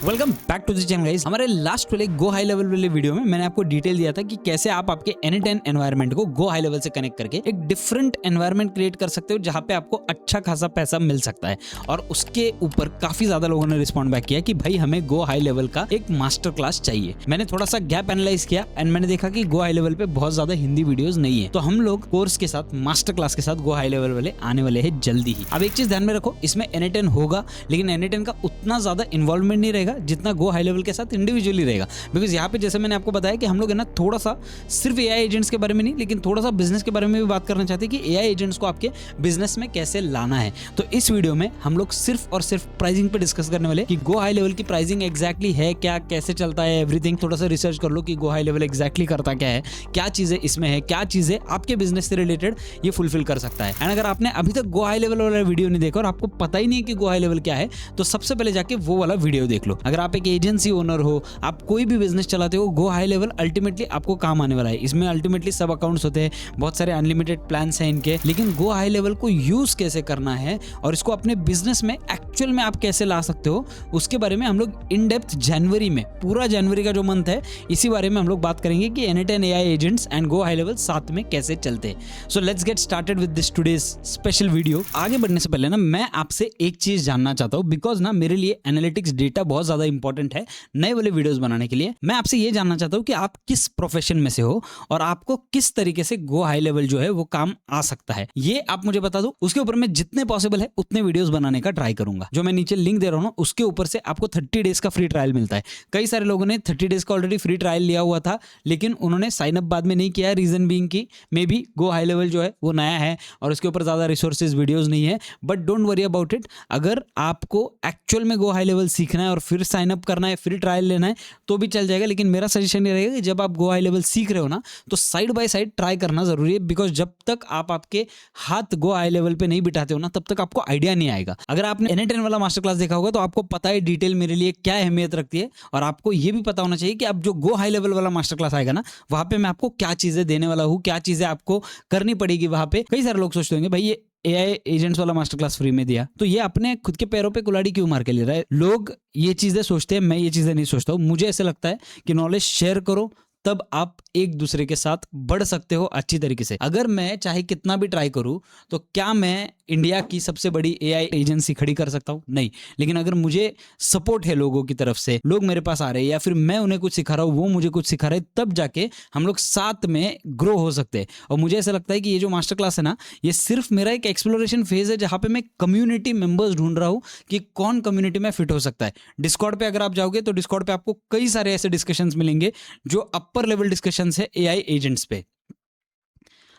Welcome back to the channel guys. हमारे last वाले Go High Level वाले video में मैंने आपको डिटेल दिया था कि कैसे आप आपके N10 एनवायरनमेंट को गो हाई लेवल से कनेक्ट करके एक डिफरेंट एनवायरनमेंट क्रिएट कर सकते हो जहां पे आपको अच्छा खासा पैसा मिल सकता है। और उसके ऊपर काफी ज्यादा लोगों ने रिस्पॉन्ड बैक किया कि भाई हमें गो हाई लेवल का एक मास्टर क्लास चाहिए। मैंने थोड़ा सा गैप एनालाइज किया एंड मैंने देखा कि गो हाई लेवल पे बहुत ज्यादा हिंदी वीडियोस नहीं है, तो हम लोग कोर्स के साथ मास्टर क्लास के साथ गो हाई लेवल वाले आने वाले हैं जल्दी ही। अब एक चीज ध्यान में रखो, इसमें N10 होगा लेकिन N10 का उतना ज्यादा इन्वॉल्वमेंट नहीं रहेगा जितना गो हाई लेवल के साथ इंडिविजुअली रहेगा। बिकॉज यहाँ पे जैसे मैंने आपको बताया कि हम लोग है ना थोड़ा सा सिर्फ एआई एजेंट्स के बारे में नहीं लेकिन थोड़ा सा बिजनेस के बारे में भी बात करना चाहते हैं कि एआई एजेंट्स को आपके बिजनेस में कैसे लाना है। तो इस वीडियो में हम लोग सिर्फ और सिर्फ प्राइसिंग पे डिस्कस करने वाले कि गो हाई लेवल की प्राइसिंग एग्जैक्टली है क्या, कैसे चलता है एवरीथिंग। थोड़ा सा रिसर्च कर लो कि गो हाई लेवल एग्जैक्टली करता क्या है, क्या चीजें इसमें है, क्या चीजें आपके बिजनेस से रिलेटेड ये फुलफिल कर सकता है। एंड अगर आपने अभी तक गो हाई लेवल वाला वीडियो नहीं देखा और आपको पता ही नहीं है कि गो हाई लेवल क्या है, तो सबसे पहले जाके वो वाला वीडियो देख लो। अगर आप एक एजेंसी ओनर हो, आप कोई भी बिजनेस चलाते हो, गो हाई लेवल अल्टीमेटली आपको काम आने वाला है। इसमें अल्टीमेटली सब अकाउंट्स होते हैं, बहुत सारे अनलिमिटेड प्लान्स हैं इनके, लेकिन गो हाई लेवल को यूज कैसे करना है और इसको अपने बिजनेस में एक्चुअल में आप कैसे ला सकते हो, उसके बारे में हम लोग इन डेप्थ जनवरी में, पूरा जनवरी का जो मंथ है इसी बारे में हम लोग बात करेंगे कि N10 AI agents and go High level साथ में कैसे चलते हैं। So let's get started with this today's special video. आगे बढ़ने से पहले ना मैं आपसे एक चीज जानना चाहता हूं, बिकॉज ना मेरे लिए एनालिटिक्स डेटा बहुत ज्यादा इंपॉर्टेंट है नए वाले वीडियोस बनाने के लिए। मैं आपसे ये जानना चाहता हूं कि आप किस प्रोफेशन में से हो और आपको किस तरीके से गो हाई लेवल जो है वो काम आ सकता है, ये आप मुझे बता दो। उसके ऊपर मैं जितने पॉसिबल है उतने वीडियोस बनाने का ट्राई करूंगा। जो मैं नीचे लिंक दे रहा हूं उसके ऊपर से आपको 30 डेज का फ्री ट्रायल मिलता है। कई सारे लोगों ने 30 डेज का ऑलरेडी फ्री ट्रायल लिया हुआ था लेकिन उन्होंने साइन अप बाद में नहीं किया। रीजन बीइंग की may be go High Level जो है वो नया है और उसके ऊपर ज्यादा रिसोर्सेज वीडियोस नहीं है। But don't worry about it, अगर आपको एक्चुअल में गो हाई लेवल सीखना है और फिर साइन अप करना है, फ्री ट्रायल लेना है तो भी चल जाएगा। लेकिन मेरा सजेशन ये रहेगा कि जब आप गो हाई लेवल सीख रहे हो ना तो साइड बाय साइड ट्राई करना जरूरी है, बिकॉज जब तक आप आपके हाथ गो हाई लेवल पे नहीं बिठाते हो ना तब तक आपको आइडिया नहीं आएगा। अगर आपने N10 वाला मास्टर क्लास देखा होगा तो आपको पता है डिटेल मेरे लिए क्या अहमियत रखती है, और आपको ये भी पता होना चाहिए कि अब जो गो हाई लेवल वाला मास्टर क्लास आएगा ना वहां पे मैं आपको क्या चीजें देने वाला हूँ, क्या चीजें आपको करनी पड़ेगी वहां पे। कई सारे लोग सोचते होंगे भाई ये एआई एजेंट्स वाला मास्टर क्लास फ्री में दिया तो ये अपने खुद के पैरों पे कुल्हाड़ी क्यों मार के ले रहा है। लोग ये चीजें सोचते हैं, मैं ये चीजें नहीं सोचता हूँ। मुझे ऐसा लगता है कि नॉलेज शेयर करो तब आप एक दूसरे के साथ बढ़ सकते हो अच्छी तरीके से। अगर मैं चाहे कितना भी ट्राई करूं तो क्या मैं इंडिया की सबसे बड़ी एआई एजेंसी खड़ी कर सकता हूं? नहीं। लेकिन अगर मुझे सपोर्ट है लोगों की तरफ से, लोग मेरे पास आ रहे हैं या फिर मैं उन्हें कुछ सिखा रहा हूं, वो मुझे कुछ सिखा रहे हैं, तब जाके हम लोग साथ में ग्रो हो सकते हैं। और मुझे ऐसा लगता है कि ये जो मास्टर क्लास है ना ये सिर्फ मेरा एक एक्सप्लोरेशन फेज है जहां पे मैं कम्युनिटी मेंबर्स ढूंढ रहा हूं कि कौन कम्युनिटी में फिट हो सकता है। डिस्कॉर्ड पे अगर आप जाओगे तो डिस्कॉर्ड पे आपको कई सारे ऐसे डिस्कशंस मिलेंगे जो अपर लेवल डिस्कशंस है एआई एजेंट्स पे।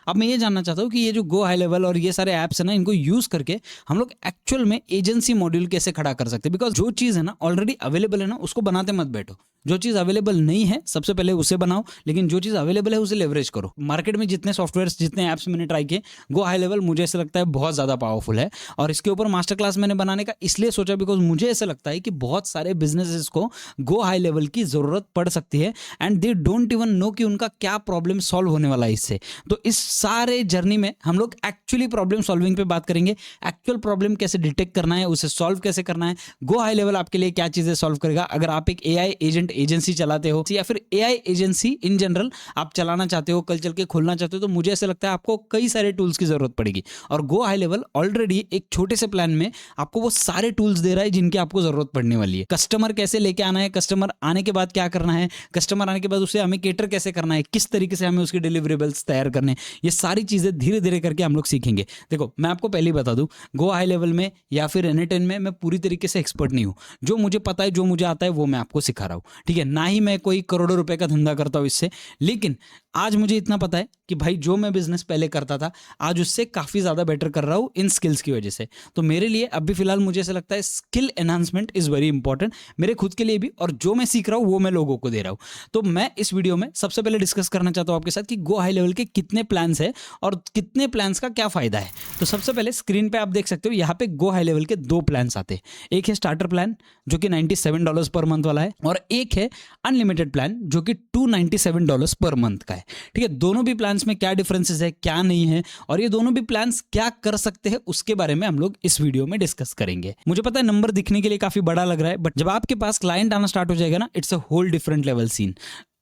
अब मैं ये जानना चाहता हूँ कि ये जो गो हाई लेवल और ये सारे ऐप्स है ना इनको यूज करके हम लोग एक्चुअल में एजेंसी मॉड्यूल कैसे खड़ा कर सकते हैं। बिकॉज जो चीज़ है ना ऑलरेडी अवेलेबल है ना उसको बनाते मत बैठो। जो चीज़ अवेलेबल नहीं है सबसे पहले उसे बनाओ, लेकिन जो चीज़ अवेलेबल है उसे लेवरेज करो। मार्केट में जितने सॉफ्टवेयर जितने ऐप्स मैंने ट्राई किए, गो हाई लेवल मुझे ऐसा लगता है बहुत ज़्यादा पावरफुल है। और इसके ऊपर मास्टर क्लास मैंने बनाने का इसलिए सोचा बिकॉज मुझे ऐसा लगता है कि बहुत सारे बिजनेसेस को गो हाई लेवल की ज़रूरत पड़ सकती है and they don't even know कि उनका क्या प्रॉब्लम सॉल्व होने वाला है इससे। तो इस सारे जर्नी में हम लोग एक्चुअली प्रॉब्लम सॉल्विंग पे बात करेंगे। एक्चुअल प्रॉब्लम कैसे डिटेक्ट करना है, उसे सॉल्व कैसे करना है, गो हाई लेवल आपके लिए क्या चीज़ें सॉल्व करेगा। अगर आप एक एआई एजेंट एजेंसी चलाते हो या फिर एआई एजेंसी इन जनरल आप चलाना चाहते हो, कल चल के खोलना चाहते हो, तो मुझे ऐसा लगता है आपको कई सारे टूल्स की जरूरत पड़ेगी। और गो हाई लेवल ऑलरेडी एक छोटे से प्लान में आपको वो सारे टूल्स दे रहा है जिनकी आपको जरूरत पड़ने वाली है। कस्टमर कैसे लेके आना है, कस्टमर आने के बाद क्या करना है, कस्टमर आने के बाद उसे हमें केटर कैसे करना है, किस तरीके से हमें उसके डिलीवरेबल्स तैयार करने, ये सारी चीजें धीरे धीरे करके हम लोग सीखेंगे। देखो मैं आपको पहले ही बता दूं, गो हाई लेवल में या फिर N10 में मैं पूरी तरीके से एक्सपर्ट नहीं हूं। जो मुझे पता है, जो मुझे आता है वो मैं आपको सिखा रहा हूं, ठीक है। ना ही मैं कोई करोड़ों रुपए का धंधा करता हूं इससे, लेकिन आज मुझे इतना पता है कि भाई जो मैं बिजनेस पहले करता था आज उससे काफी ज्यादा बेटर कर रहा हूं इन स्किल्स की वजह से। तो मेरे लिए अभी फिलहाल मुझे ऐसा लगता है skill enhancement is very important, मेरे खुद के लिए भी, और जो मैं सीख रहा हूं वो मैं लोगों को दे रहा हूं। तो मैं इस वीडियो में सबसे पहले डिस्कस करना चाहता हूं आपके साथ कि गो हाई लेवल के कितने प्लान्स है और कितने प्लान्स का क्या फायदा है। तो सबसे पहले स्क्रीन पे आप देख सकते हो यहाँ पे गो हाई लेवल के दो प्लान्स आते हैं। एक है स्टार्टर प्लान जो कि $97 पर मंथ वाला है, और एक है अनलिमिटेड प्लान जो कि $297 पर मंथ का है। है। ठीक है, दोनों भी प्लान्स में क्या डिफरेंसेस है, क्या नहीं है, और ये दोनों भी प्लान्स क्या कर सकते हैं, उसके बारे में हम लोग इस वीडियो में डिस्कस करेंगे। मुझे पता है नंबर दिखने के लिए काफी बड़ा लग रहा है, बट जब आपके पास क्लाइंट आना स्टार्ट हो जाएगा ना, it's a whole different level scene.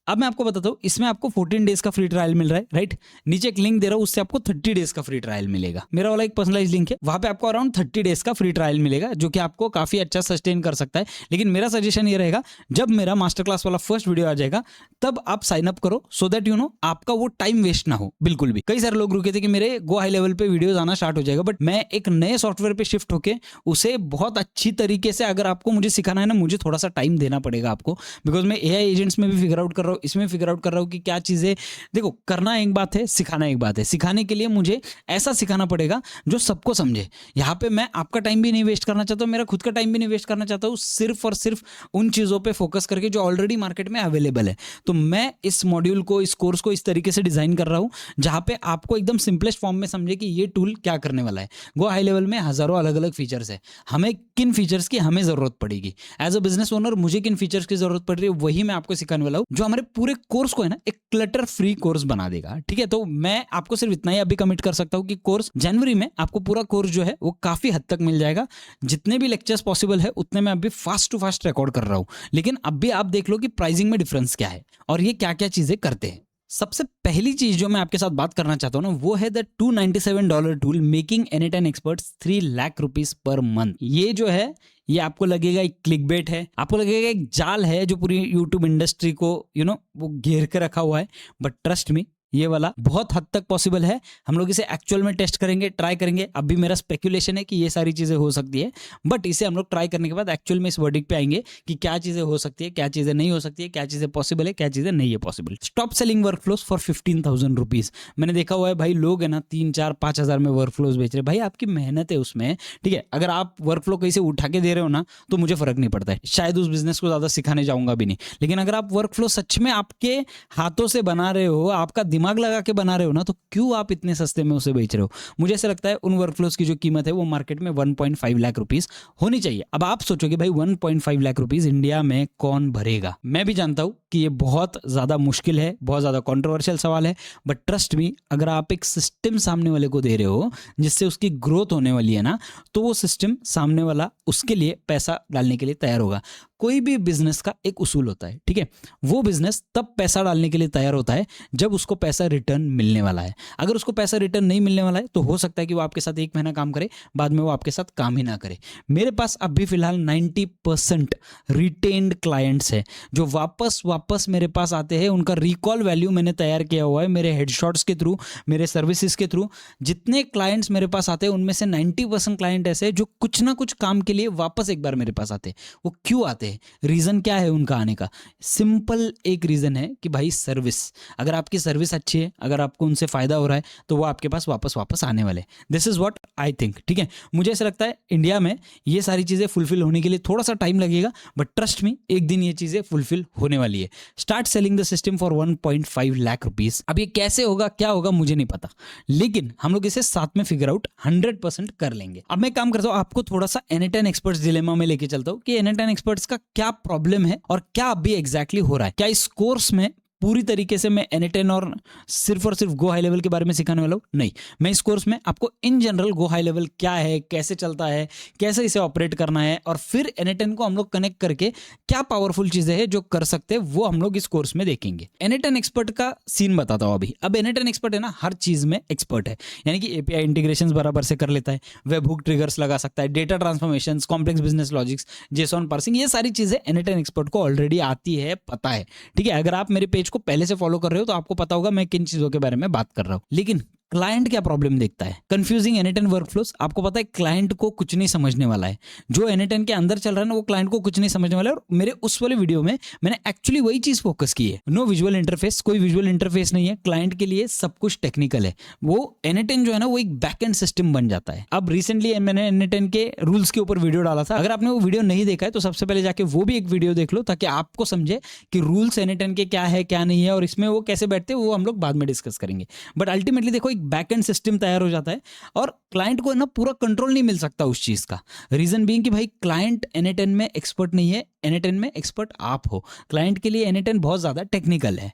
अब मैं आपको बताता हूँ, इसमें आपको 14 डेज का फ्री ट्रायल मिल रहा है, राइट। नीचे एक लिंक दे रहा हूँ, उससे आपको 30 डेज का फ्री ट्रायल मिलेगा। मेरा वाला एक पर्सनलाइज लिंक है, वहां पे आपको अराउंड 30 डेज का फ्री ट्रायल मिलेगा, जो कि आपको काफी अच्छा सस्टेन कर सकता है। लेकिन मेरा सजेशन ये रहेगा, जब मेरा मास्टर क्लास वाला फर्स्ट वीडियो आ जाएगा तब आप साइन अप करो, सो दैट यू नो आपका वो टाइम वेस्ट ना हो बिल्कुल भी। कई सारे लोग रुके थे कि मेरे गो हाई लेवल पे वीडियोज आना स्टार्ट हो जाएगा, बट मैं एक नए सॉफ्टवेयर पे शिफ्ट होके उसे बहुत अच्छी तरीके से अगर आपको मुझे सिखाना है ना, मुझे थोड़ा सा टाइम देना पड़ेगा आपको, बिकॉज मैं AI एजेंट्स में भी फिगर आउट कर रहा हूँ, इसमें फिगर आउट कर रहा हूं कि क्या चीजें। देखो, करना एक बात है, सिखाना एक बात है। सिखाने के लिए मुझे ऐसा सिखाना पड़ेगा जो सबको समझे। यहाँ पे मैं आपका टाइम भी नहीं वेस्ट करना चाहता हूँ, मेरा खुद का टाइम भी नहीं वेस्ट करना चाहता हूँ, सिर्फ और सिर्फ उन चीजों पे फोकस करके जो ऑलरेडी मार्केट में अवेलेबल है। तो मैं इस मॉड्यूल को, इस कोर्स को इस तरीके से डिजाइन कर रहा हूँ जहां पे आपको एकदम सिंपलेस्ट फॉर्म में समझे कि ये टूल क्या करने वाला है। गो हाई लेवल में हजारों अलग अलग फीचर्स है, हमें किन फीचर्स की हमें जरूरत पड़ेगी, एज अ बिजनेस ओनर मुझे किन फीचर्स की जरूरत पड़ रही है, वही मैं आपको सिखाने वाला हूँ, जो हमारे पूरे कोर्स को है ना एक क्लटर फ्री कोर्स बना देगा। ठीक है, तो मैं आपको सिर्फ इतना ही अभी कमिट कर सकता हूं कि कोर्स जनवरी में आपको पूरा कोर्स जो है वो काफी हद तक मिल जाएगा। जितने भी लेक्चर्स पॉसिबल है उतने मैं अभी फास्ट टू फास्ट रिकॉर्ड कर रहा हूं, लेकिन अब भी आप देख लो कि प्राइसिंग में डिफरेंस क्या है और ये क्या क्या चीजें करते हैं। सबसे पहली चीज जो मैं आपके साथ बात करना चाहता हूं ना, वो है the $297 tool making N10 experts 3 lakh rupees per month. ये जो है, ये आपको लगेगा एक क्लिकबेट है, आपको लगेगा एक जाल है जो पूरी यूट्यूब इंडस्ट्री को वो घेर के रखा हुआ है, बट ट्रस्ट मी, ये वाला बहुत हद तक पॉसिबल है। हम लोग इसे एक्चुअल में टेस्ट करेंगे, ट्राई करेंगे। अभी मेरा स्पेकुलेशन है कि ये सारी चीजें हो सकती है, बट इसे हम लोग ट्राई करने के बाद एक्चुअल में इस वर्डिक्ट पे आएंगे कि क्या चीजें हो सकती है, क्या चीजें नहीं हो सकती है, क्या चीजें पॉसिबल है, क्या चीजें नहीं है possible. Stop selling workflows for 15,000 rupees. मैंने देखा हुआ है भाई, लोग है ना 3, 4, 5 हजार में वर्कफ्लोज बेच रहे। भाई आपकी मेहनत है उसमें, ठीक है। अगर आप वर्कफ्लो कहीं से उठा के दे रहे हो ना, तो मुझे फर्क नहीं पड़ता है, शायद उस बिजनेस को ज्यादा सिखाने जाऊंगा भी नहीं। लेकिन अगर आप वर्कफ्लो सच में आपके हाथों से बना रहे हो, आपका दिमाग लगा के बना हो ना, तो क्यों आप इतने सस्ते में उसे बेच रहे हो? मुझे ऐसा लगता है उन वर्कफ्लोज की जो कीमत है वो मार्केट में 1.5 लाख रुपीस होनी चाहिए। अब आप सोचोगे भाई 1.5 लाख रुपीस इंडिया में कौन भरेगा? मैं भी जानता हूं कि ये बहुत ज्यादा मुश्किल है, बहुत ज्यादा कंट्रोवर्शियल सवाल है, बट ट्रस्ट मी, अगर आप एक सिस्टम सामने वाले को दे रहे हो जिससे उसकी ग्रोथ होने वाली है ना, तो वो सिस्टम सामने वाला उसके लिए पैसा डालने के लिए तैयार होगा। कोई भी बिजनेस का एक उसूल होता है, ठीक है। वो बिजनेस तब पैसा डालने के लिए तैयार होता है जब उसको पैसा रिटर्न मिलने वाला है। अगर उसको पैसा रिटर्न नहीं मिलने वाला है तो हो सकता है कि वो आपके साथ 1 महीना काम करे, बाद में वो आपके साथ काम ही ना करे। मेरे पास अभी फिलहाल 90% रिटेन्ड क्लाइंट्स है जो वापस मेरे पास आते हैं। उनका रिकॉल वैल्यू मैंने तैयार किया हुआ है मेरे हेडशॉट्स के थ्रू, मेरे सर्विसेज के थ्रू। जितने क्लाइंट्स मेरे पास आते हैं उनमें से 90% क्लाइंट ऐसे हैं जो कुछ ना कुछ काम के लिए वापस एक बार मेरे पास आते हैं। वो क्यों आते हैं? रीजन क्या है उनका आने का? सिंपल एक रीजन है कि भाई सर्विस, अगर आपकी सर्विस अच्छी है, अगर आपको उनसे फायदा हो रहा है, तो वो आपके पास वापस आने वाले। This is what I think, ठीक है। मुझे ऐसा लगता है इंडिया में ये सारी चीजें फुलफिल होने के लिए थोड़ा सा टाइम लगेगा, बट ट्रस्ट मी, एक दिन ये चीजें फुलफिल होने वाली है। Start selling the system for 1.5 lakh rupees. अब ये कैसे होगा, क्या होगा, मुझे नहीं पता, लेकिन हम लोग इसे साथ में फिगर आउट 100% कर लेंगे। अब मैं काम करता हूँ, आपको थोड़ा सा N10 एक्सपर्ट्स डिलेमा में लेके चलता हूँ कि N10 एक्सपर्ट्स का क्या प्रॉब्लम है और क्या अभी एग्जैक्टली हो रहा है। क्या इस कोर्स में पूरी तरीके से मैं N10 और सिर्फ गो हाई लेवल के बारे में सिखाने वाला हूँ? नहीं, मैं इस कोर्स में आपको in general go High level क्या है, कैसे चलता है, कैसे इसे ऑपरेट करना है, और फिर N10 को हम लोग कनेक्ट करके क्या पावरफुल चीजें हैं जो कर सकते हैं, वो हम लोग इस कोर्स में देखेंगे। N10 एक्सपर्ट का सीन बताता हूँ अभी। अब N10 एक्सपर्ट है ना, हर चीज में एक्सपर्ट है, यानी कि API इंटीग्रेशन बराबर से कर लेता है, वेब हुक ट्रिगर्स लगा सकता है, data transformation, complex business logics, JSON parsing, ये सारी चीजें N10 एक्सपर्ट को ऑलरेडी आती है, पता है, ठीक है। अगर आप मेरे पेज को पहले से फॉलो कर रहे हो तो आपको पता होगा मैं किन चीजों के बारे में बात कर रहा हूं। लेकिन क्लाइंट क्या प्रॉब्लम देखता है? Confusing N10 वर्कफ्लोस। आपको पता है क्लाइंट को कुछ नहीं समझने वाला है, जो N10 के अंदर चल रहा है ना, वो क्लाइंट को कुछ नहीं समझने वाला है। और मेरे उस वाले वीडियो में मैंने एक्चुअली वही चीज फोकस की है। नो विजुअल इंटरफेस, कोई विजुअल इंटरफेस नहीं है क्लाइंट के लिए, सब कुछ टेक्निकल है। वो N10 जो है ना, वो एक बैक एंड सिस्टम बन जाता है। अब रिसेंटली मैंने N10 के रूल्स के ऊपर वीडियो डाला था, अगर आपने वो वीडियो नहीं देखा है तो सबसे पहले जाके वो भी एक वीडियो देख लो, ताकि आपको समझे कि रूल्स N10 के क्या है क्या नहीं है, और इसमें वो कैसे बैठते हैं वो हम लोग बाद में डिस्कस करेंगे। बट अल्टीमेटली देखो, एक बैक एंड सिस्टम तैयार हो जाता है और क्लाइंट को ना पूरा कंट्रोल नहीं मिल सकता उस चीज का। रीजन बीइंग कि भाई क्लाइंट N10 में एक्सपर्ट नहीं है, N10 में एक्सपर्ट आप हो। क्लाइंट के लिए N10 बहुत ज्यादा टेक्निकल है।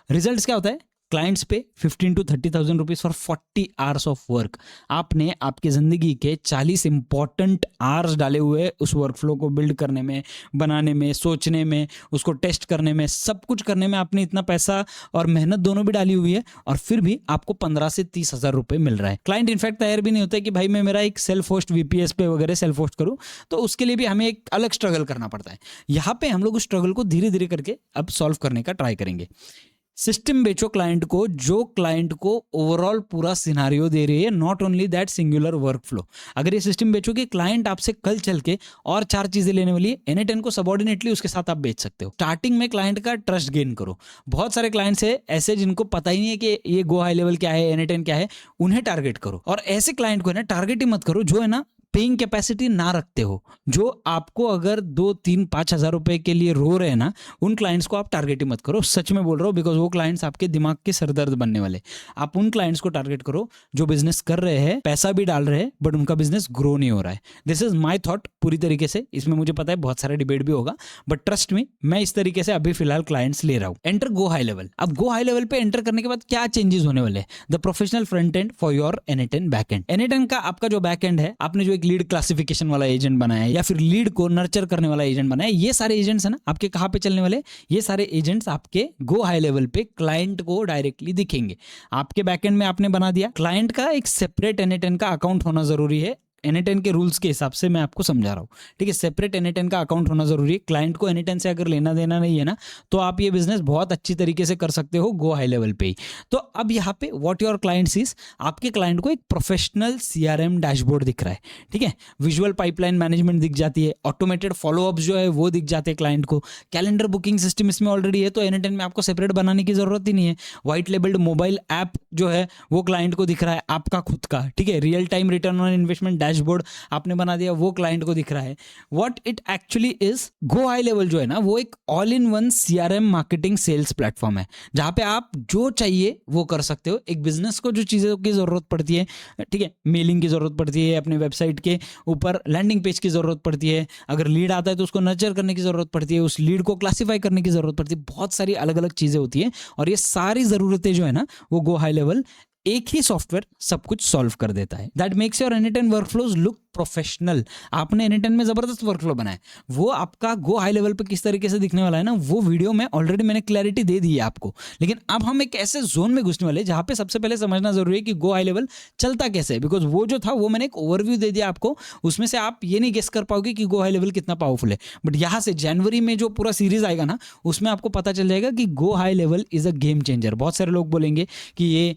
रिजल्ट्स क्या होता है? क्लाइंट्स पे 15 to 30,000 rupees for 40 hours of work. आपने आपकी जिंदगी के 40 इंपॉर्टेंट आवर्स डाले हुए उस वर्कफ्लो को बिल्ड करने में, बनाने में, सोचने में, उसको टेस्ट करने में, सब कुछ करने में आपने इतना पैसा और मेहनत दोनों भी डाली हुई है, और फिर भी आपको 15 से 30,000 रुपए मिल रहा है। क्लाइंट इनफैक्ट तैयार भी नहीं होता कि भाई मैं मेरा एक सेल्फ होस्ट VPS पे वगैरह सेल्फ होस्ट करूं, तो उसके लिए भी हमें एक अलग स्ट्रगल करना पड़ता है। यहाँ पे हम लोग उस स्ट्रगल को धीरे धीरे करके अब सॉल्व करने का ट्राई करेंगे। सिस्टम बेचो क्लाइंट को, जो क्लाइंट को ओवरऑल पूरा सिनारियो दे रही है, not only that singular workflow. अगर ये सिस्टम बेचो कि क्लाइंट आपसे कल चल के और 4 चीजें लेने वाली है, N8N को सबऑर्डिनेटली उसके साथ आप बेच सकते हो। स्टार्टिंग में क्लाइंट का ट्रस्ट गेन करो। बहुत सारे क्लाइंट्स है ऐसे जिनको पता ही नहीं है कि ये गो हाई लेवल क्या है, N8N क्या है, उन्हें टारगेट करो। और ऐसे क्लाइंट को है ना टारगेट ही मत करो जो है ना पेइंग कैपेसिटी ना रखते हो, जो आपको अगर 2, 3, 5 हज़ार रुपए के लिए रो रहे हैं ना, उन क्लाइंट्स को आप टारगेट ही मत करो। सच में बोल रहा हूँ, बिकॉज वो क्लाइंट्स आपके दिमाग के सरदर्द बनने वाले। आप उन क्लाइंट्स को टारगेट करो जो बिजनेस कर रहे हैं, पैसा भी डाल रहे हैं, बट उनका बिजनेस ग्रो नहीं हो रहा है। दिस इज माई थॉट पूरी तरीके से। इसमें मुझे पता है बहुत सारा डिबेट भी होगा, बट ट्रस्ट मी, मैं इस तरीके से अभी फिलहाल क्लाइंट्स ले रहा हूँ। एंटर गो हाई लेवल। अब गो हाई लेवल पे एंटर करने के बाद क्या चेंजेस होने वाले हैं? The professional front end for your N8N back and. N8N का आपका जो बैक एंड है, आपने जो एक लीड क्लासिफिकेशन वाला एजेंट बनाया है या फिर लीड को नर्चर करने वाला एजेंट बनाया है, ये सारे एजेंट्स है ना आपके कहां पे चलने वाले? ये सारे एजेंट्स आपके गो हाई लेवल पे क्लाइंट को डायरेक्टली दिखेंगे। आपके बैकएंड में आपने बना दिया, क्लाइंट का एक सेपरेट N8N का अकाउंट होना जरूरी है। N8N के रूल्स के हिसाब से मैं आपको समझा रहा हूँ, ठीक है। सेपरेट N8N का अकाउंट होना जरूरी है। क्लाइंट को N8N से अगर लेना देना नहीं है ना, तो आप ये बिजनेस बहुत अच्छी तरीके से कर सकते हो गो हाई लेवल पे ही। तो अब यहाँ पे व्हाट योर क्लाइंट सीज, आपके क्लाइंट को एक प्रोफेशनल CRM डैशबोर्ड दिख रहा है, ठीक है। विजुअल पाइपलाइन मैनेजमेंट दिख जाती है, ऑटोमेटेड फॉलोअप्स जो है वो दिख जाते हैं क्लाइंट को, कैलेंडर बुकिंग सिस्टम इसमें ऑलरेडी है, तो N8N में आपको सेपरेट बनाने की जरूरत ही नहीं है। व्हाइट लेबल्ड मोबाइल ऐप जो है वो क्लाइंट को दिख रहा है आपका खुद का, ठीक है। Real time return on investment dashboard आपने बना दिया, वो क्लाइंट को दिख रहा है। What it actually is, Go High Level जो है ना, वो एक all in one CRM marketing sales platform है, जहां पे आप जो चाहिए वो कर सकते हो। एक बिजनेस को जो चीज़ों की जरूरत पड़ती है, ठीक है, मेलिंग की जरूरत पड़ती है, अपने वेबसाइट के ऊपर लैंडिंग पेज की जरूरत पड़ती है, अगर लीड आता है तो उसको नर्चर करने की जरूरत पड़ती है, उस लीड को क्लासीफाई करने की जरूरत पड़ती है, बहुत सारी अलग अलग चीजें होती है। और ये सारी जरूरतें जो है ना, वो गो हाई लेवल एक ही सॉफ्टवेयर सब कुछ सॉल्व कर देता है। That makes your N8N workflows look professional. आपने N8N में जबरदस्त वर्कफ्लो बनाया, वो आपका गो हाई लेवल पे किस तरीके से दिखने वाला है ना, वो वीडियो में ऑलरेडी मैंने क्लैरिटी दे दी है आपको। लेकिन अब हम एक ऐसे जोन में घुसने वाले जहां पे सबसे पहले समझना जरूरी है कि गो हाई लेवल चलता कैसे है। बिकॉज वो जो था वो मैंने एक ओवरव्यू दे दिया आपको, उसमें से आप ये नहीं गेस कर पाओगे कि गो हाई लेवल कितना पावरफुल है। बट यहाँ से जनवरी में जो पूरा सीरीज आएगा ना, उसमें आपको पता चल जाएगा कि गो High level is a game changer. बहुत सारे लोग बोलेंगे कि ये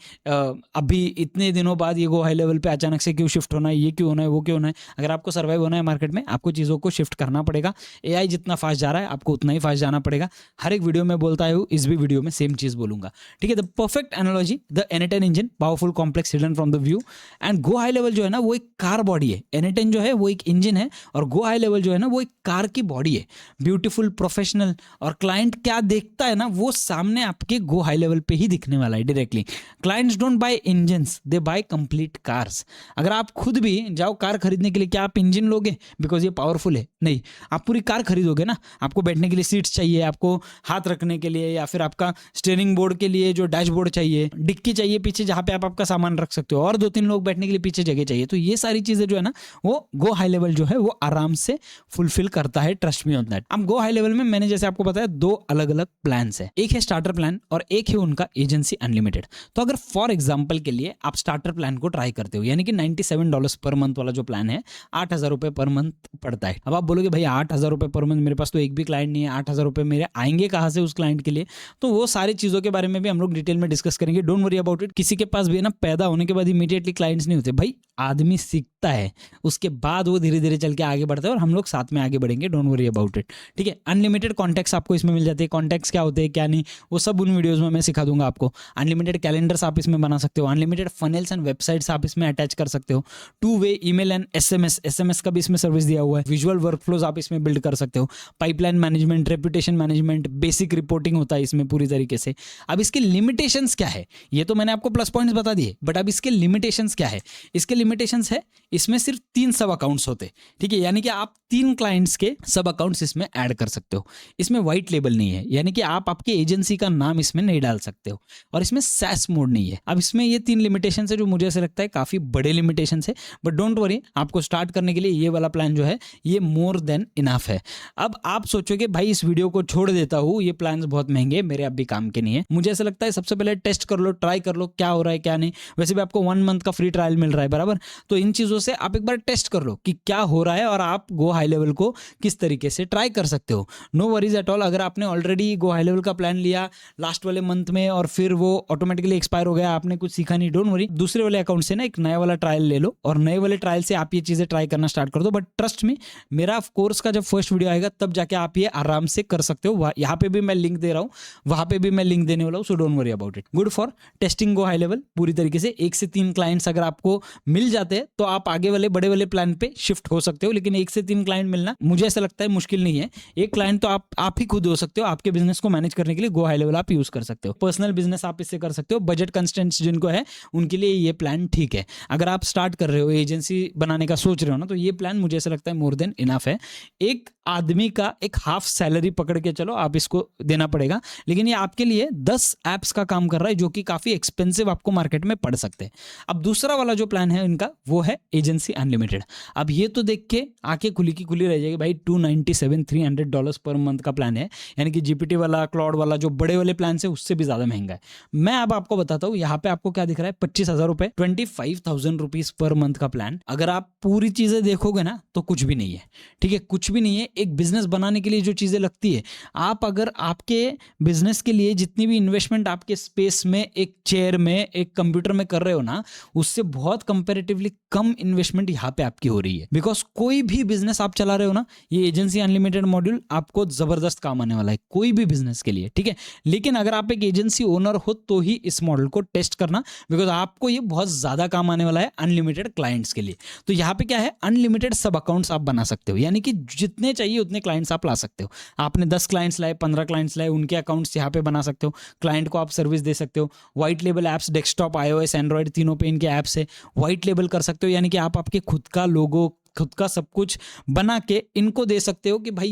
अभी इतने दिनों बाद ये गो हाई लेवल पे अचानक से क्यों शिफ्ट होना है, ये क्यों होना है, वो क्यों होना है। अगर आपको सर्वाइव होना है मार्केट में, आपको चीज़ों को शिफ्ट करना पड़ेगा। AI जितना फास्ट जा रहा है, आपको उतना ही फास्ट जाना पड़ेगा। हर एक वीडियो में बोलता है, इस भी वीडियो में सेम चीज़ बोलूंगा, ठीक है। The perfect analogy, the N8N engine, powerful, complex, hidden from the view. And go High Level जो है ना, वो एक कार बॉडी है। N8N जो है वो एक इंजन है, और गो हाई लेवल जो है ना, वो एक कार की बॉडी है, ब्यूटीफुल, प्रोफेशनल। और क्लाइंट क्या देखता है ना, वो सामने आपके गो हाई लेवल पे ही दिखने वाला है directly. Clients don't buy engines, they buy complete cars. अगर आप खुद भी जाओ कार खरीदने के लिए, क्या आप इंजन लोगे बिकॉज ये पावरफुल है? नहीं, आप पूरी कार खरीदोगे ना। आपको बैठने के लिए सीट्स चाहिए, आपको हाथ रखने के लिए, या फिर आपका स्टीयरिंग बोर्ड के लिए जो डैशबोर्ड चाहिए, डिक्की चाहिए पीछे जहां पे आप आपका सामान रख सकते हो, और 2-3 लोग बैठने के लिए पीछे जगह चाहिए। तो ये सारी चीजें जो है ना, वो गो हाई लेवल जो है वो आराम से फुलफिल करता है। Trust me on that. अब गो हाई लेवल में मैंने जैसे आपको बताया 2 अलग अलग प्लान है, एक है स्टार्टर प्लान और एक है उनका एजेंसी अनलिमिटेड। तो अगर फॉर एग्जाम्पल के लिए आप स्टार्टर प्लान को ट्राई करते हो, यानी कि $97 पर मंथ वाला जो प्लान है, 8,000 रुपए पर मंथ पड़ता है। अब आप बोलोगे भाई 8,000 रुपए पर मंथ, मेरे पास तो एक भी क्लाइंट नहीं है, 8,000 रुपए मेरे आएंगे कहाँ से उस क्लाइंट के लिए? तो वो सारी चीज़ों के बारे में भी हम लोग डिटेल में डिस्कस करेंगे। Don't worry about it. किसी के पास भी है ना, पैदा होने के बाद इमीडिएटली क्लाइंट्स नहीं होते भाई। आदमी सीखता है, उसके बाद वो धीरे धीरे चल के आगे बढ़ता है, और हम लोग साथ में आगे बढ़ेंगे। डोंट वरी अबाउट इट, ठीक है। अनलिमिटेड कॉन्टैक्ट्स आपको इसमें मिल जाते हैं। कॉन्टैक्ट्स क्या होते हैं, क्या नहीं, वो सब उन वीडियोज़ में मैं सिखा दूंगा आपको। अनलिमिटेड कैलेंडर्स आप इसमें बना सकते हो, अनलिमिटेड फनल्स एंड वेबसाइट्स आप इसमें अटैच कर सकते हो, 2-वे ईमेल एंड SMS का भी इसमें सर्विस दिया हुआ है, विजुअल वर्कफ्लोज आप इसमें बिल्ड कर सकते हो, pipeline management, reputation management, basic reporting होता है इसमें पूरी तरीके से। अब इसके लिमिटेशंस क्या है, ये तो मैंने आपको प्लस पॉइंट्स बता दिए, बट अब इसके लिमिटेशंस क्या है? इसके लिमिटेशंस है, इसमें सिर्फ 3 सब अकाउंट्स होते, ठीक है, यानी कि आप 3 क्लाइंट्स के सब अकाउंट्स इसमें ऐड कर सकते हो। इसमें व्हाइट लेबल नहीं है, यानी कि आप आपके एजेंसी का नाम इसमें नहीं डाल सकते हो, और इसमें सैस मोड नहीं है। अब इसमें ये 3 लिमिटेशन है जो मुझे ऐसा लगता है काफी बड़े लिमिटेशन है, बट डोंट वरी, आपको स्टार्ट करने के लिए ये वाला प्लान जो है ये मोर देन इनफ है। अब आप सोचोगे भाई इस वीडियो को छोड़ देता हूँ, ये प्लान बहुत महंगे, मेरे अब भी काम के नहीं है। मुझे ऐसा लगता है सबसे पहले टेस्ट कर लो, ट्राई कर लो क्या हो रहा है क्या नहीं। वैसे भी आपको 1 मंथ का फ्री ट्रायल मिल रहा है, बराबर, तो इन चीजों से आप एक बार टेस्ट कर लो कि क्या हो रहा है और आप गो हाई लेवल को किस तरीके से ट्राई कर सकते हो। No worries at all. अगर आपने ऑलरेडी गो हाई लेवल का प्लान लिया लास्ट वाले मंथ में और फिर वो ऑटोमेटिकली एक्सपायर हो गया, आपने कुछ सीखा नहीं, डोंट वरी, दूसरे वाले अकाउंट से ना एक नया वाला ट्रायल ले लो और नए वाले ट्रायल से आप ये चीजें ट्राई करना स्टार्ट कर दो। बट ट्रस्ट मी, मेरा कोर्स का जब फर्स्ट वीडियो आएगा तब जाके आप ये आराम से कर सकते हो। यहाँ पे भी मैं लिंक दे रहा हूँ, वहां पे भी मैं लिंक देने वाला हूँ, so don't worry about it. Good for testing go High level पूरी तरीके से। 1 से 3 क्लाइंट्स अगर आपको मिल जाते हैं तो आप आगे वाले बड़े वाले प्लान पे शिफ्ट हो सकते हो, लेकिन 1 से 3 क्लाइंट मिलना मुझे ऐसा लगता है मुश्किल नहीं है। एक क्लाइंट तो आप ही खुद हो सकते हो, आपके बिजनेस को मैनेज करने के लिए गो हाई लेवल आप यूज कर सकते हो। पर्सनल बिजनेस आप इससे कर सकते हो। बजट कंस्ट्रेंट्स जिनको है उनके लिए ये प्लान ठीक है। अगर आप स्टार्ट कर रहे हो, एजेंसी बनाने का सोच रहे हो ना, तो ये प्लान मुझे ऐसा लगता है मोर देन इनफ है। एक आदमी का एक हाफ सैलरी पकड़ के चलो आप इसको देना पड़ेगा, लेकिन ये आपके लिए 10 एप्स का काम कर रहा है जो कि काफी एक्सपेंसिव आपको मार्केट में पड़ सकते हैं। अब दूसरा वाला जो प्लान है इनका वो है एजेंसी अनलिमिटेड। अब ये तो देख के आंखें खुली की खुली रह जाएगी भाई, $297 पर मंथ का प्लान है, यानी कि जीपीटी वाला, क्लाउड वाला, जो बड़े वाले प्लान है उससे भी ज्यादा महंगा है। मैं अब आपको बताता हूँ, यहाँ पे आपको क्या दिख रहा है, 25,000 रुपए, 25,000 रुपीज पर मंथ का प्लान। अगर आप पूरी चीजें देखोगे ना तो कुछ भी नहीं है, ठीक है, कुछ भी नहीं है। एक बिजनेस बनाने के लिए जो चीजें लगती है, आप अगर आपके बिजनेस के लिए जितनी भी इन्वेस्टमेंट आपके स्पेस में, एक चेयर में, एक कंप्यूटर में कर रहे हो ना, उससे बहुत कंपैरेटिवली कम इन्वेस्टमेंट यहाँ पे आपकी हो रही है। बिकॉज कोई भी बिजनेस आप चला रहे हो ना, ये एजेंसी अनलिमिटेड मॉड्यूल आपको जबरदस्त काम आने वाला है कोई भी बिजनेस के लिए, ठीक है। लेकिन अगर आप एक एजेंसी ओनर हो तो ही इस मॉडल को टेस्ट करना, बिकॉज आपको ये बहुत ज्यादा काम आने वाला है अनलिमिटेड क्लाइंट्स के लिए। तो यहाँ पे क्या है, अनलिमिटेड सब अकाउंट्स आप बना सकते हो, यानी कि जितने चाहिए उतने क्लाइंट्स आप ला सकते हो। आपने 10 क्लाइंट्स लाए, 15 क्लाइंट्स लाए, उनके अकाउंट्स यहाँ पे बना सकते हो। क्लाइंट को आप सर्विस दे सकते हो। White label apps, desktop, iOS, Android, तीनों पे इनके ऐप्स है। व्हाइट लेबल कर सकते हो, यानी कि आप आपके खुद का लोगो, खुद का सब कुछ बना के इनको दे सकते हो कि भाई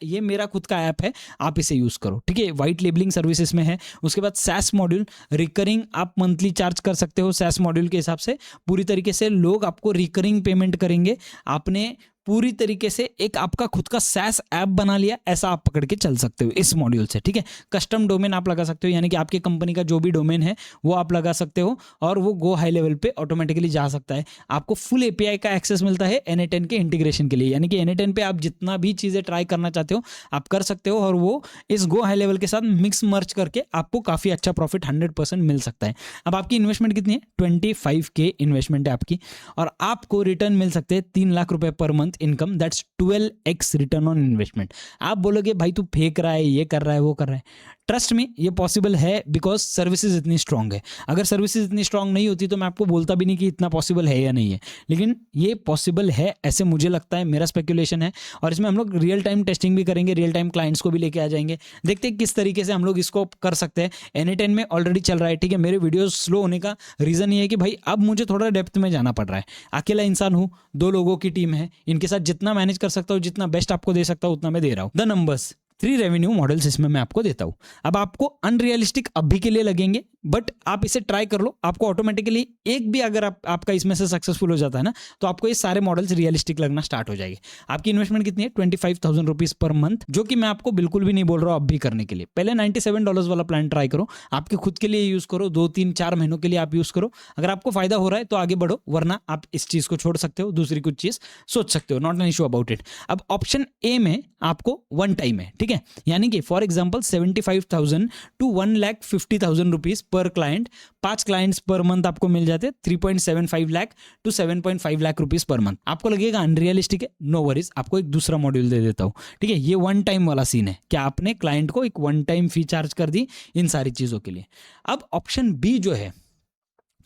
ये मेरा खुद का ऐप है, आप इसे यूज करो, ठीक है। व्हाइट लेबलिंग सर्विसेज में है। उसके बाद सैस मॉड्यूल, रिकरिंग, आप मंथली चार्ज कर सकते हो सैस मॉड्यूल के हिसाब से। पूरी तरीके से लोग आपको रिकरिंग पेमेंट करेंगे। आपने पूरी तरीके से एक आपका खुद का सैस ऐप बना लिया, ऐसा आप पकड़ के चल सकते हो इस मॉड्यूल से, ठीक है। कस्टम डोमेन आप लगा सकते हो, यानी कि आपके कंपनी का जो भी डोमेन है वो आप लगा सकते हो और वो गो हाई लेवल पे ऑटोमेटिकली जा सकता है। आपको फुल एपीआई का एक्सेस मिलता है n8n के इंटीग्रेशन के लिए, यानी कि n8n पे आप जितना भी चीजें ट्राई करना चाहते हो आप कर सकते हो, और वो इस गो हाई लेवल के साथ मिक्स मर्ज करके आपको काफी अच्छा प्रॉफिट 100% मिल सकता है। अब आपकी इन्वेस्टमेंट कितनी है, 25K इन्वेस्टमेंट है आपकी, और आपको रिटर्न मिल सकते हैं 3 लाख रुपए per month income, that's 12x return on investment. आप बोलोगे भाई तू फेंक रहा है, ये कर रहा है, वो कर रहा है। ट्रस्ट मी, ये पॉसिबल है बिकॉज सर्विसेज इतनी स्ट्रांग है। अगर सर्विसेज इतनी स्ट्रांग नहीं होती तो मैं आपको बोलता भी नहीं कि इतना पॉसिबल है या नहीं है, लेकिन ये पॉसिबल है, ऐसे मुझे लगता है, मेरा स्पेकुलेशन है। और इसमें हम लोग रियल टाइम टेस्टिंग भी करेंगे, रियल टाइम क्लाइंट्स को भी लेके आ जाएंगे, देखते हैं किस तरीके से हम लोग इसको कर सकते हैं। n8n में ऑलरेडी चल रहा है, ठीक है। मेरे वीडियो स्लो होने का रीजन ये है कि भाई अब मुझे थोड़ा डेप्थ में जाना पड़ रहा है। अकेला इंसान हूँ, 2 लोगों की टीम है, इनके साथ जितना मैनेज कर सकता हूँ, जितना बेस्ट आपको दे सकता हूँ उतना मैं दे रहा हूँ। द नंबर्स, 3 रेवेन्यू मॉडल्स इसमें मैं आपको देता हूं। अब आपको अनरियलिस्टिक अभी के लिए लगेंगे, बट आप इसे ट्राई कर लो, आपको ऑटोमेटिकली एक भी अगर आपका इसमें से सक्सेसफुल हो जाता है ना, तो आपको ये सारे मॉडल्स रियलिस्टिक लगना स्टार्ट हो जाएगी। आपकी इन्वेस्टमेंट कितनी है, 25,000 रुपीज पर मंथ, जो कि मैं आपको बिल्कुल भी नहीं बोल रहा हूं अब भी करने के लिए। पहले $97 वाला प्लान ट्राई करो, आपके खुद के लिए यूज करो, 2, 3, 4 महीनों के लिए आप यूज करो। अगर आपको फायदा हो रहा है तो आगे बढ़ो, वरना आप इस चीज को छोड़ सकते हो, दूसरी कुछ चीज सोच सकते हो, not an issue about it. अब ऑप्शन ए में आपको 1 टाइम है, ठीक है, यानी कि for example 75,000 to 1,50,000 rupees per client, 5 clients per month आपको मिल जाते हैं 3.75 lakh to 7.5 lakh rupees per month. आपको लगेगा अनरियलिस्टिक है, नो वरीज, आपको एक दूसरा मॉड्यूल दे देता हूं, ठीक है। ये 1 टाइम वाला सीन है कि आपने क्लाइंट को एक 1 टाइम फी चार्ज कर दी इन सारी चीजों के लिए। अब ऑप्शन बी जो है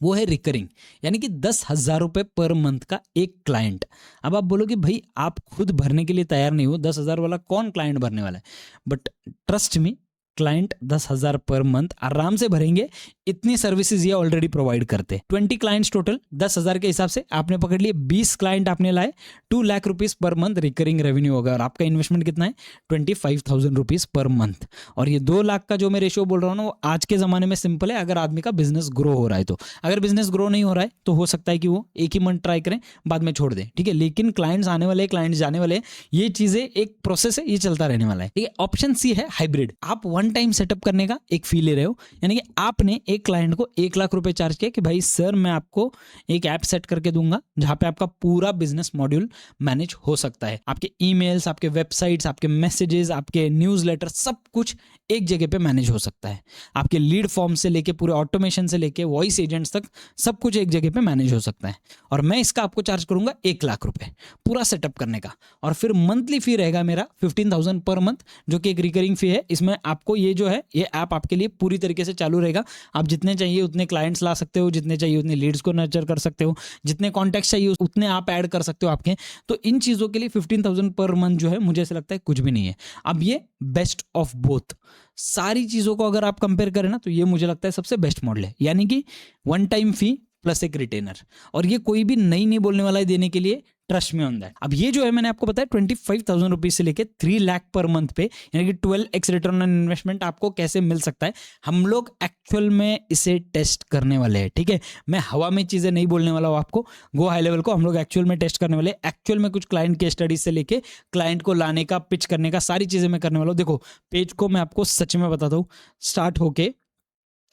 वो है रिकरिंग, यानी कि 10,000 रुपए पर मंथ का एक क्लाइंट। अब आप बोलोगे भाई आप खुद भरने के लिए तैयार नहीं हो, 10,000 वाला कौन क्लाइंट भरने वाला है, but trust me, client 10,000 per month आराम से भरेंगे, इतनी सर्विसेज ये ऑलरेडी प्रोवाइड करते। 20 क्लाइंट्स टोटल, 10,000 के हिसाब से आपने पकड़ लिए, 20 क्लाइंट आपने लाए, 2 lakh rupees per month recurring revenue होगा। और आपका इन्वेस्टमेंट कितना है? 25,000 रुपीज पर मंथ। और ये 2 लाख का जो मैं रेशियो बोल रहा हूँ ना, वो आज के जमाने में सिंपल है, अगर आदमी का बिजनेस ग्रो हो रहा है तो। अगर बिजनेस ग्रो नहीं हो रहा है तो हो सकता है कि वो एक ही मंथ ट्राई करें, बाद में छोड़ दें, ठीक है। लेकिन क्लाइंट्स आने वाले, क्लाइंट्स जाने वाले, ये चीजें एक प्रोसेस है, ये चलता रहने वाला है, ठीक है। ऑप्शन सी है हाइब्रिड। आप वन टाइम सेटअप करने का एक फी ले रहे हो, यानी कि आपने एक क्लाइंट को 1 लाख रुपए चार्ज किया कि भाई सर मैं आपको एक ऐप सेट करके दूंगा जहां पे आपका पूरा बिजनेस मॉड्यूल मैनेज हो सकता है। आपके ईमेल्स, आपके वेबसाइट्स, आपके मैसेजेस, आपके न्यूज़लेटर, सब कुछ एक जगह पे मैनेज हो सकता है। आपके लीड फॉर्म से लेके पूरे ऑटोमेशन से लेके वॉइस एजेंट्स तक सब कुछ एक जगह पे मैनेज हो सकता है। और मैं इसका आपको चार्ज करूंगा 1 लाख रुपए पूरा सेटअप करने का। और फिर मंथली फी रहेगा मेरा 15,000 पर मंथ, जो कि एक रिकरिंग फी है। इसमें आपको ये जो है, ये ऐप आपके लिए पूरी तरीके से चालू रहेगा। आप जितने चाहिए उतने क्लाइंट्स ला सकते हो, जितने चाहिए उतने लीड्स को नर्चर कर सकते हो, जितने कॉन्टैक्ट्स चाहिए उतने आप ऐड कर सकते हो आपके। तो इन चीज़ों के लिए 15,000 पर मंथ जो है, मुझे ऐसा लगता है कुछ भी नहीं है। अब ये बेस्ट ऑफ बोथ, सारी चीज़ों को अगर आप कंपेयर करें ना, तो ये मुझे लगता है सबसे बेस्ट मॉडल है। यानी कि वन टाइम फी प्लस एक रिटेनर, और ये कोई भी नहीं बोलने वाला है देने के लिए, ट्रस्ट में ऑन दैट। अब ये जो है मैंने आपको बताया 25,000 रुपीज से लेके 3 लाख पर मंथ पे, यानी कि 12x रिटर्न ऑन इन्वेस्टमेंट आपको कैसे मिल सकता है। हम लोग एक्चुअल में इसे टेस्ट करने वाले हैं, ठीक है। मैं हवा में चीजें नहीं बोलने वाला हूँ आपको। गो हाई लेवल को हम लोग एक्चुअल में टेस्ट करने वाले, एक्चुअल में कुछ क्लाइंट के स्टडीज से लेके क्लाइंट को लाने का, पिच करने का, सारी चीजें मैं करने वाला हूँ। देखो पेज को मैं आपको सच में बताता हूँ, स्टार्ट होके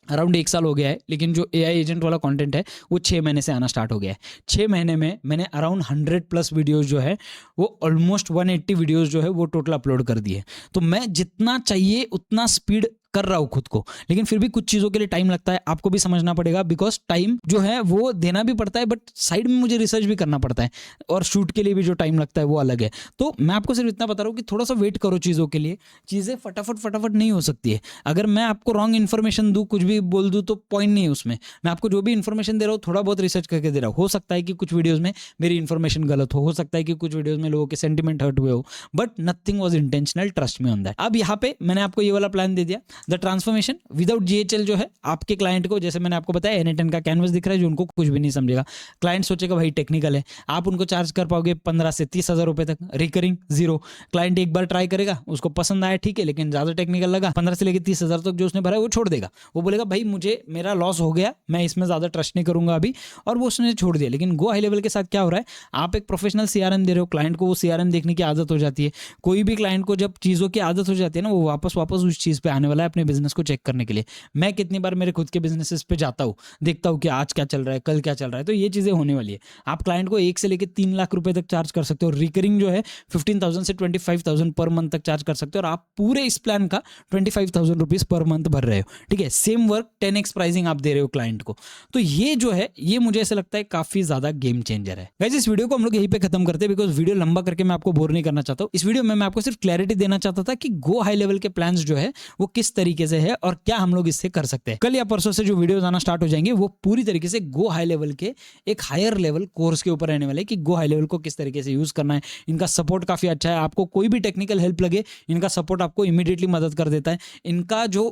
अराउंड 1 साल हो गया है, लेकिन जो AI एजेंट वाला कंटेंट है वो 6 महीने से आना स्टार्ट हो गया है। 6 महीने में मैंने अराउंड 100+ वीडियोस जो है, वो ऑलमोस्ट 180 वीडियोस जो है वो टोटल अपलोड कर दिए। तो मैं जितना चाहिए उतना स्पीड कर रहा हूँ खुद को, लेकिन फिर भी कुछ चीज़ों के लिए टाइम लगता है, आपको भी समझना पड़ेगा। बिकॉज टाइम जो है वो देना भी पड़ता है, बट साइड में मुझे रिसर्च भी करना पड़ता है, और शूट के लिए भी जो टाइम लगता है वो अलग है। तो मैं आपको सिर्फ इतना बता रहा हूँ कि थोड़ा सा वेट करो चीज़ों के लिए। चीज़ें फटाफट नहीं हो सकती है। अगर मैं आपको रॉन्ग इन्फॉर्मेशन दूँ, कुछ भी बोल दूँ, तो पॉइंट नहीं है उसमें। मैं आपको जो भी इन्फॉर्मेशन दे रहा हूँ थोड़ा बहुत रिसर्च करके दे रहा हूँ। हो सकता है कि कुछ वीडियोज़ में मेरी इन्फॉर्मेशन गलत हो सकता है कि कुछ वीडियोज़ में लोगों के सेंटिमेंट हर्ट हुए हो, but nothing was intentional, trust me on that. अब यहाँ पे मैंने आपको ये वाला प्लान दे दिया, द ट्रांसफॉर्मेशन विदाउट GHL, जो है आपके क्लाइंट को, जैसे मैंने आपको बताया N10 का कैनवस दिख रहा है जो उनको कुछ भी नहीं समझेगा। क्लाइंट सोचेगा भाई टेक्निकल है, आप उनको चार्ज कर पाओगे 15 से 30,000 रुपए तक, रिकरिंग 0। क्लाइंट एक बार ट्राई करेगा, उसको पसंद आया, ठीक है, लेकिन ज्यादा टेक्निकल लगा, 15 से लेकर 30,000 तक जो उसने भरा है वो छोड़ देगा। वो बोलेगा भाई मुझे मेरा लॉस हो गया, मैं इसमें ज्यादा ट्रस्ट नहीं करूंगा अभी, और वो उसने छोड़ दिया। लेकिन गो हाई लेवल के साथ क्या हो रहा है, आप एक प्रोफेशनल CRM दे रहे हो, क्लाइंट को वो CRM देखने की आदत हो जाती है। कोई भी क्लाइंट को जब चीज़ों की आदत हो जाती है ना, वो वापस उस चीज़ पे आने वाला है अपने बिजनेस को चेक करने के लिए। मैं कितनी बार मेरे खुद के बिजनेसेस पे जाता हूँ, देखता हूँ कि आज क्या चल रहा है, कल क्या चल रहा है। तो ये चीज़ें होने वाली है। आप क्लाइंट को 1 से लेकर 3 लाख रुपए तक चार्ज कर सकते हो, रिकरिंग जो है 15,000 से 25,000 पर मंथ तक चार्ज कर सकते हो, और आप पूरे इस प्लान का 25,000 रुपीज पर मंथ भर रहे हो, ठीक है। सेम वर्क 10x प्राइसिंग आप दे रहे हो क्लाइंट को। तो ये जो है, ये मुझे ऐसा लगता है काफी ज्यादा गेम चेंजर है। गाइस इस वीडियो को हम लोग यहीं पे खत्म करते हैं, बिकॉज वीडियो लंबा करके मैं आपको बोर नहीं करना चाहता हूँ। इस वीडियो में मैं आपको सिर्फ क्लैरिटी देना चाहता था कि गो हाई लेवल के प्लान्स जो है वो किस तरीके से है और क्या हम लोग इससे कर सकते हैं। कल या परसों से जो वीडियोस आना स्टार्ट हो जाएंगे वो पूरी तरीके से गो हाई लेवल के एक हायर लेवल कोर्स के ऊपर रहने वाले, कि गो हाई लेवल को किस तरीके से यूज करना है। इनका सपोर्ट काफी अच्छा है, आपको कोई भी टेक्निकल हेल्प लगे, इनका सपोर्ट आपको इमीडिएटली मदद कर देता है। इनका जो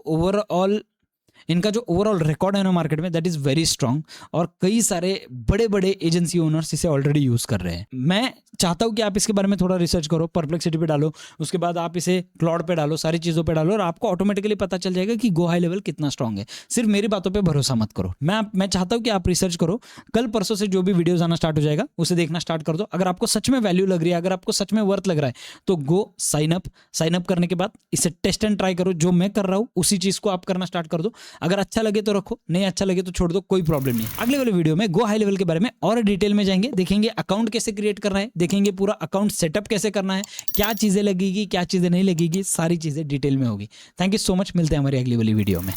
ओवरऑल रिकॉर्ड है ना मार्केट में, दैट इज वेरी स्ट्रांग, और कई सारे बड़े बड़े एजेंसी ओनर्स इसे ऑलरेडी यूज कर रहे हैं। मैं चाहता हूं कि आप इसके बारे में थोड़ा रिसर्च करो, परप्लेक्सिटी पे डालो, उसके बाद आप इसे क्लाउड पे डालो, सारी चीजों पे डालो, और आपको ऑटोमेटिकली पता चल जाएगा कि गो हाई लेवल कितना स्ट्रांग है। सिर्फ मेरी बातों पे भरोसा मत करो। मैं चाहता हूं कि आप रिसर्च करो। कल परसों से जो भी वीडियोस आना स्टार्ट हो जाएगा उसे देखना स्टार्ट कर दो। अगर आपको सच में वैल्यू लग रही है, अगर आपको सच में वर्थ लग रहा है, तो गो साइन अप करने के बाद इसे टेस्ट एंड ट्राई करो। जो मैं कर रहा हूं उसी चीज को आप करना स्टार्ट कर दो। अगर अच्छा लगे तो रखो, नहीं अच्छा लगे तो छोड़ दो, कोई प्रॉब्लम नहीं। अगले वाले वीडियो में गो हाई लेवल के बारे में और डिटेल में जाएंगे, देखेंगे अकाउंट कैसे क्रिएट करना है, देखेंगे पूरा अकाउंट सेटअप कैसे करना है, क्या चीजें लगेगी, क्या चीजें नहीं लगेगी, सारी चीजें डिटेल में होगी। थैंक यू सो मच, मिलते हैं हमारी अगली वाली वीडियो में।